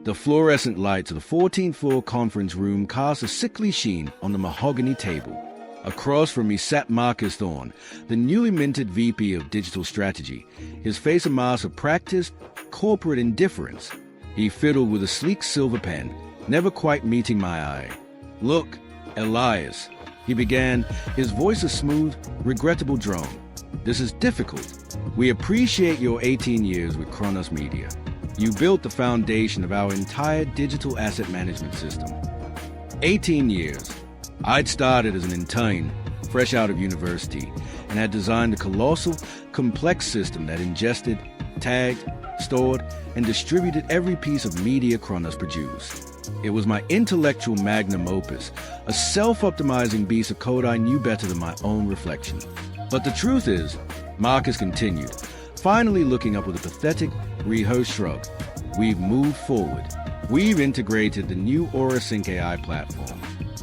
The fluorescent lights of the 14th floor conference room cast a sickly sheen on the mahogany table. Across from me sat Marcus Thorne, the newly minted VP of Digital Strategy, his face a mask of practiced, corporate indifference. He fiddled with a sleek silver pen, never quite meeting my eye. "Look, Elias," he began, his voice a smooth, regrettable drone. "This is difficult. We appreciate your 18 years with Kronos Media. You built the foundation of our entire digital asset management system. 18 years. I'd started as an intern, fresh out of university, and had designed a colossal, complex system that ingested, tagged, stored, and distributed every piece of media Kronos produced. It was my intellectual magnum opus, a self-optimizing piece of code I knew better than my own reflection. But the truth is," Marcus continued, finally looking up with a pathetic, rehearsed shrug, "we've moved forward. We've integrated the new AuraSync AI platform.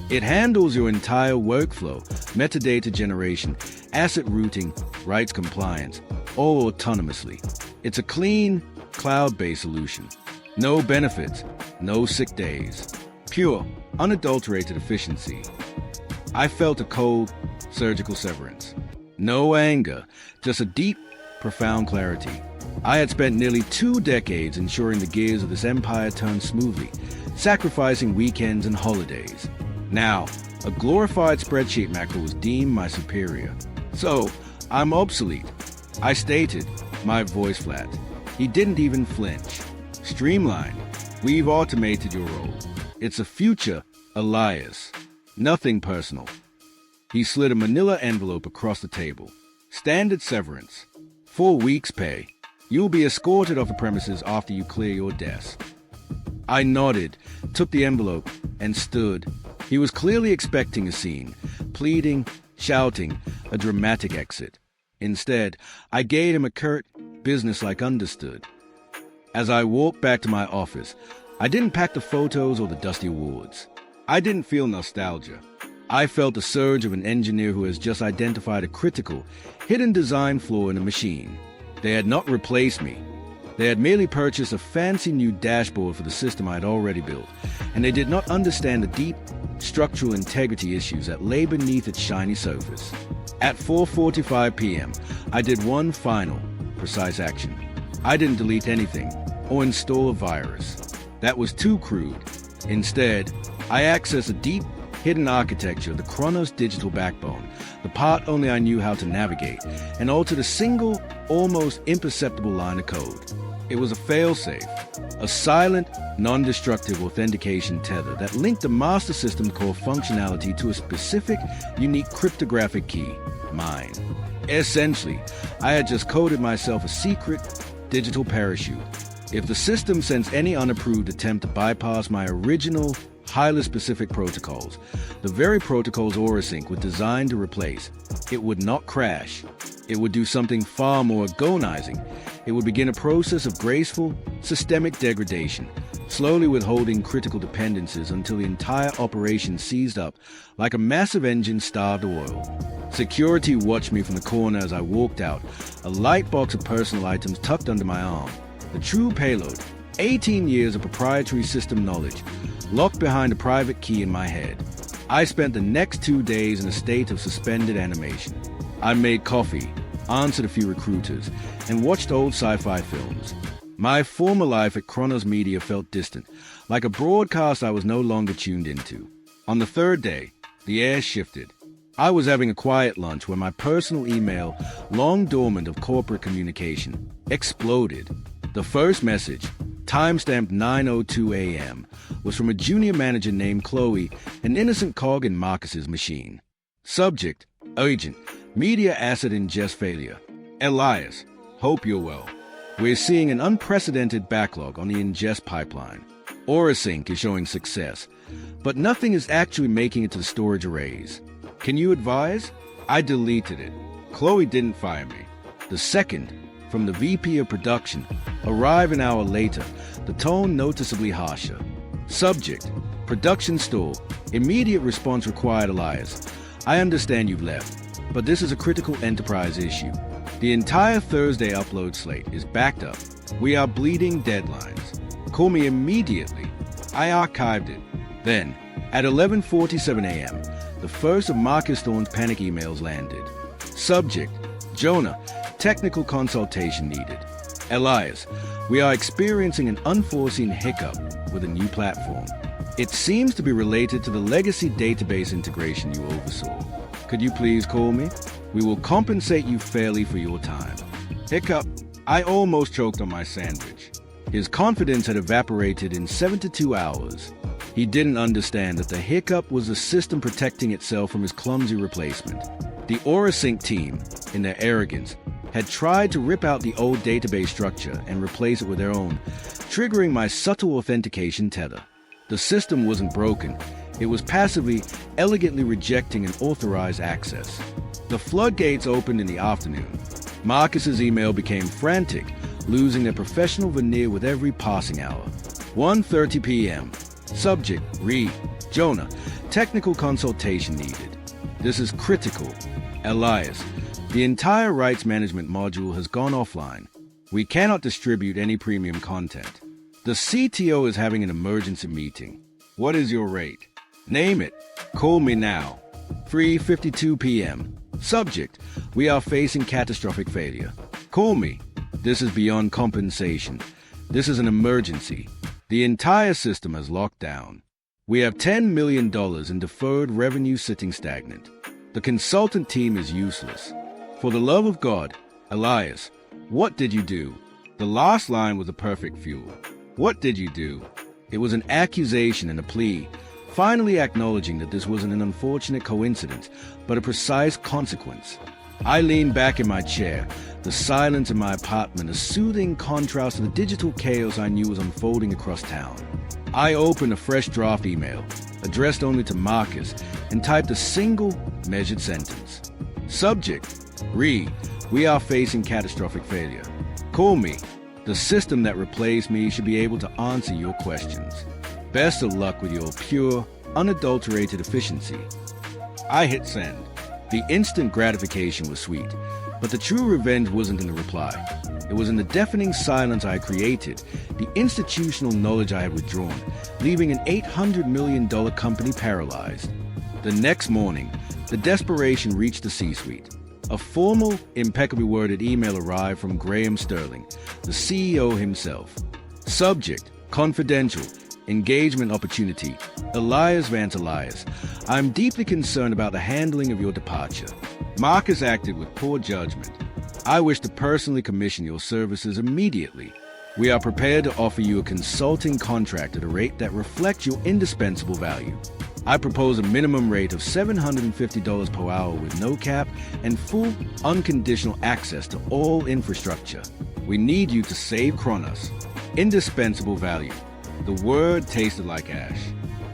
It handles your entire workflow, metadata generation, asset routing, rights compliance, all autonomously. It's a clean, cloud-based solution. No benefits, no sick days. Pure, unadulterated efficiency." I felt a cold, surgical severance. No anger, just a deep, profound clarity. I had spent nearly 2 decades ensuring the gears of this empire turned smoothly, sacrificing weekends and holidays. Now, a glorified spreadsheet macro was deemed my superior. "So, I'm obsolete," I stated, my voice flat. He didn't even flinch. "Streamlined. We've automated your role. It's a future, Elias. Nothing personal." He slid a manila envelope across the table. "Standard severance. 4 weeks' pay. You'll be escorted off the premises after you clear your desk." I nodded, took the envelope, and stood. He was clearly expecting a scene, pleading, shouting, a dramatic exit. Instead, I gave him a curt, businesslike understood. As I walked back to my office, I didn't pack the photos or the dusty awards. I didn't feel nostalgia. I felt the surge of an engineer who has just identified a critical, hidden design flaw in a machine. They had not replaced me. They had merely purchased a fancy new dashboard for the system I had already built, and they did not understand the deep, structural integrity issues that lay beneath its shiny surface. At 4:45 p.m., I did one final, precise action. I didn't delete anything or install a virus. That was too crude. Instead, I accessed a deep, hidden architecture of the Kronos digital backbone, the part only I knew how to navigate, and altered a single, almost imperceptible line of code. It was a failsafe, a silent, non-destructive authentication tether that linked the master system's core functionality to a specific, unique cryptographic key, mine. Essentially, I had just coded myself a secret, digital parachute. If the system sensed any unapproved attempt to bypass my original, highly specific protocols, the very protocols AuraSync was designed to replace, it would not crash. It would do something far more agonizing. It would begin a process of graceful, systemic degradation, slowly withholding critical dependencies until the entire operation seized up like a massive engine starved of oil. Security watched me from the corner as I walked out, a light box of personal items tucked under my arm. The true payload, 18 years of proprietary system knowledge, locked behind a private key in my head. I spent the next 2 days in a state of suspended animation. I made coffee, answered a few recruiters, and watched old sci-fi films. My former life at Kronos Media felt distant, like a broadcast I was no longer tuned into. On the 3rd day, the air shifted. I was having a quiet lunch when my personal email, long dormant of corporate communication, exploded. The first message, timestamped 9:02 a.m., was from a junior manager named Chloe, an innocent cog in Marcus's machine. Subject, urgent, media asset ingest failure. Elias, hope you're well. We're seeing an unprecedented backlog on the ingest pipeline. AuraSync is showing success, but nothing is actually making it to the storage arrays. Can you advise? I deleted it. Chloe didn't fire me. The second, from the VP of production, arrived an hour later, the tone noticeably harsher. Subject, production stall, immediate response required. Elias, I understand you've left, but this is a critical enterprise issue. The entire Thursday upload slate is backed up. We are bleeding deadlines. Call me immediately. I archived it. Then, at 11:47 a.m., the first of Marcus Thorne's panic emails landed. Subject: Jonah, technical consultation needed. Elias, we are experiencing an unforeseen hiccup with a new platform. It seems to be related to the legacy database integration you oversaw. Could you please call me? We will compensate you fairly for your time. Hiccup. I almost choked on my sandwich. His confidence had evaporated in 72 hours. He didn't understand that the hiccup was the system protecting itself from his clumsy replacement. The AuraSync team, in their arrogance, had tried to rip out the old database structure and replace it with their own, triggering my subtle authentication tether. The system wasn't broken. It was passively, elegantly rejecting an authorized access. The floodgates opened in the afternoon. Marcus's email became frantic, losing their professional veneer with every passing hour. 1:30 p.m. Subject: Read. Jonah, technical consultation needed. This is critical. Elias, the entire rights management module has gone offline. We cannot distribute any premium content. The CTO is having an emergency meeting. What is your rate? Name it. Call me now. 3:52 p.m. Subject: We are facing catastrophic failure. Call me. This is beyond compensation. This is an emergency. The entire system has locked down. We have $10 million in deferred revenue sitting stagnant. The consultant team is useless. For the love of God, Elias, what did you do? The last line was a perfect fuel. What did you do? It was an accusation and a plea, finally acknowledging that this wasn't an unfortunate coincidence, but a precise consequence. I leaned back in my chair, the silence in my apartment a soothing contrast to the digital chaos I knew was unfolding across town. I opened a fresh draft email, addressed only to Marcus, and typed a single, measured sentence. Subject: Read. We are facing catastrophic failure. Call me. The system that replaced me should be able to answer your questions. Best of luck with your pure, unadulterated efficiency. I hit send. The instant gratification was sweet, but the true revenge wasn't in the reply. It was in the deafening silence I created, the institutional knowledge I had withdrawn, leaving an $800 million company paralyzed. The next morning, the desperation reached the C-suite. A formal, impeccably worded email arrived from Graham Sterling, the CEO himself. Subject: Confidential. Engagement opportunity. Elias Vance Elias, I'm deeply concerned about the handling of your departure. Marcus acted with poor judgment. I wish to personally commission your services immediately. We are prepared to offer you a consulting contract at a rate that reflects your indispensable value. I propose a minimum rate of $750 per hour with no cap and full, unconditional access to all infrastructure. We need you to save Kronos. Indispensable value. The word tasted like ash.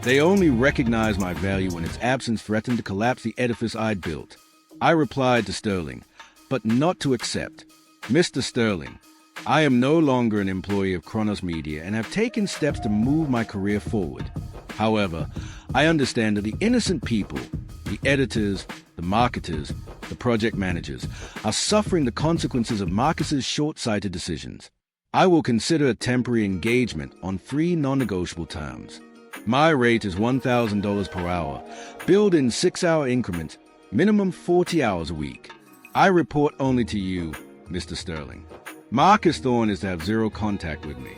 They only recognized my value when its absence threatened to collapse the edifice I'd built. I replied to Sterling, but not to accept. Mr. Sterling, I am no longer an employee of Kronos Media and have taken steps to move my career forward. However, I understand that the innocent people, the editors, the marketers, the project managers, are suffering the consequences of Marcus's short-sighted decisions. I will consider a temporary engagement on 3 non-negotiable terms. My rate is $1,000 per hour, billed in 6-hour increments, minimum 40 hours a week. I report only to you, Mr. Sterling. Marcus Thorne is to have zero contact with me.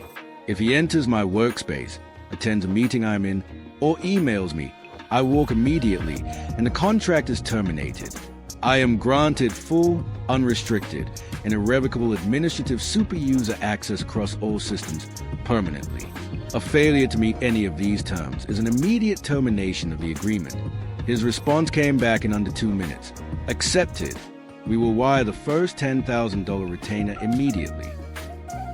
If he enters my workspace, attends a meeting I'm in, or emails me, I walk immediately, and the contract is terminated. I am granted full, unrestricted, and irrevocable administrative super-user access across all systems permanently. A failure to meet any of these terms is an immediate termination of the agreement. His response came back in under 2 minutes. Accepted. We will wire the first $10,000 retainer immediately.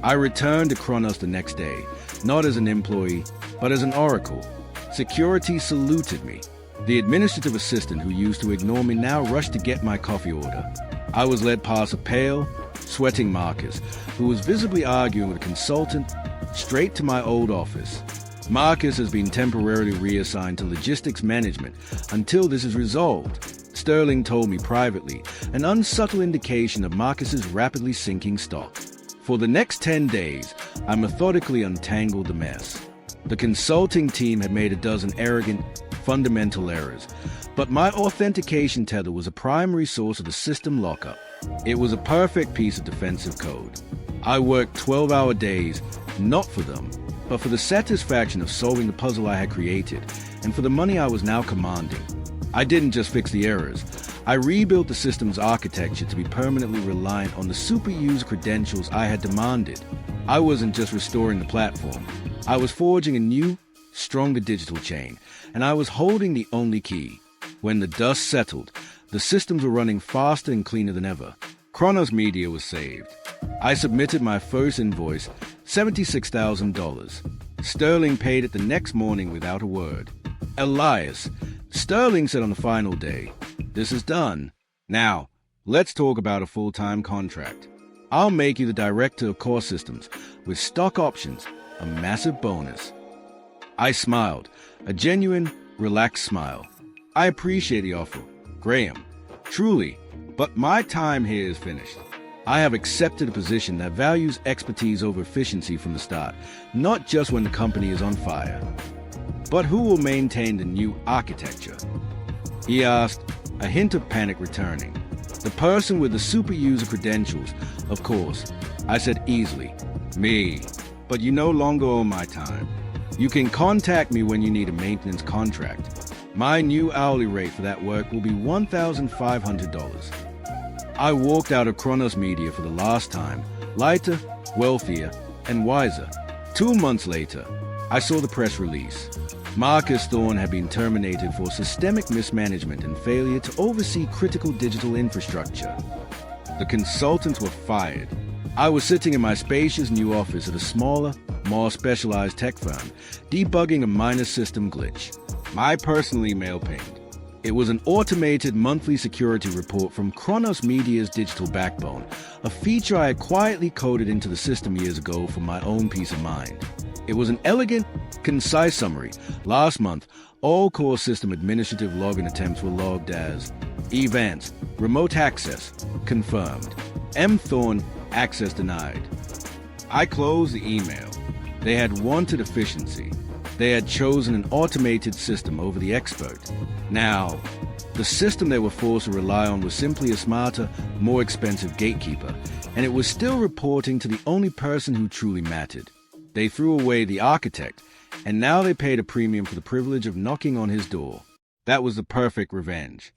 I returned to Kronos the next day, not as an employee, but as an oracle. Security saluted me. The administrative assistant who used to ignore me now rushed to get my coffee order. I was led past a pale, sweating Marcus, who was visibly arguing with a consultant, straight to my old office. Marcus has been temporarily reassigned to logistics management until this is resolved, Sterling told me privately, an unsubtle indication of Marcus's rapidly sinking stock. For the next 10 days, I methodically untangled the mess. The consulting team had made a dozen arrogant, fundamental errors, but my authentication tether was a primary source of the system lockup. It was a perfect piece of defensive code. I worked 12-hour days, not for them, but for the satisfaction of solving the puzzle I had created, and for the money I was now commanding. I didn't just fix the errors. I rebuilt the system's architecture to be permanently reliant on the super user credentials I had demanded. I wasn't just restoring the platform. I was forging a new, stronger digital chain, and I was holding the only key. When the dust settled, the systems were running faster and cleaner than ever. Chronos Media was saved. I submitted my first invoice, $76,000. Sterling paid it the next morning without a word. Elias, Sterling said on the final day, "This is done. Now, let's talk about a full-time contract. I'll make you the director of core systems with stock options, a massive bonus." I smiled, a genuine, relaxed smile. I appreciate the offer, Graham, truly, but my time here is finished. I have accepted a position that values expertise over efficiency from the start, not just when the company is on fire. But who will maintain the new architecture? He asked, a hint of panic returning. The person with the super user credentials, of course. I said easily, me. But you no longer own my time. You can contact me when you need a maintenance contract. My new hourly rate for that work will be $1,500. I walked out of Chronos Media for the last time, lighter, wealthier, and wiser. 2 months later, I saw the press release. Marcus Thorne had been terminated for systemic mismanagement and failure to oversee critical digital infrastructure. The consultants were fired. I was sitting in my spacious new office at a smaller, more specialized tech firm, debugging a minor system glitch. My personal email pinged. It was an automated monthly security report from Chronos Media's digital backbone, a feature I had quietly coded into the system years ago for my own peace of mind. It was an elegant, concise summary. Last month, all core system administrative login attempts were logged as events, remote access, confirmed. M. Thorne, access denied. I closed the email. They had wanted efficiency. They had chosen an automated system over the expert. Now, the system they were forced to rely on was simply a smarter, more expensive gatekeeper, and it was still reporting to the only person who truly mattered. They threw away the architect, and now they paid a premium for the privilege of knocking on his door. That was the perfect revenge.